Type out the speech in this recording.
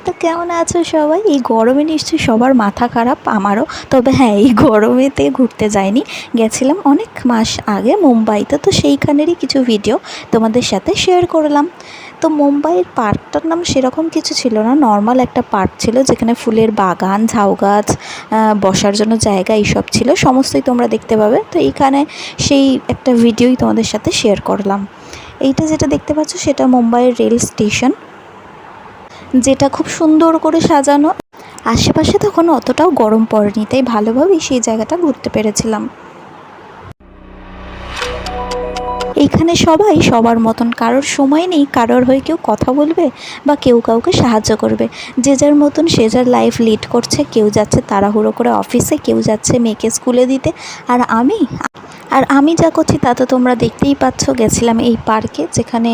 তো কেমন আছো সবাই? এই গরমে নিশ্চয়ই সবার মাথা খারাপ, আমারও। তবে হ্যাঁ, এই গরমেতে ঘুরতে যাইনি, গেছিলাম অনেক মাস আগে মুম্বাইতে। তো সেইখানেরই কিছু ভিডিও তোমাদের সাথে শেয়ার করলাম। তো মুম্বাইয়ের পার্কটার নাম সেরকম কিছু ছিল না, নর্মাল একটা পার্ক ছিল যেখানে ফুলের বাগান, ঝাউ গাছ, বসার জন্য জায়গা এইসব ছিল, সমস্তই তোমরা দেখতে পাবে। তো এইখানে সেই একটা ভিডিওই তোমাদের সাথে শেয়ার করলাম। এইটা যেটা দেখতে পাচ্ছ সেটা মুম্বাইয়ের রেল স্টেশন, যেটা খুব সুন্দর করে সাজানো। আশেপাশে তখন অতটাও গরম পড়েনি, তাই ভালোভাবেই সেই জায়গাটা ঘুরতে পেরেছিলাম। এইখানে সবাই সবার মতন, কারোর সময় নেই কারোর হয়ে কেউ কথা বলবে বা কেউ কাউকে সাহায্য করবে। যে যার মতন সে যার লাইফ লিড করছে। কেউ যাচ্ছে তাড়াহুড়ো করে অফিসে, কেউ যাচ্ছে মেয়েকে স্কুলে দিতে। আর আমি যা করছি তা তো তোমরা দেখতেই পাচ্ছ। গেছিলাম এই পার্কে, যেখানে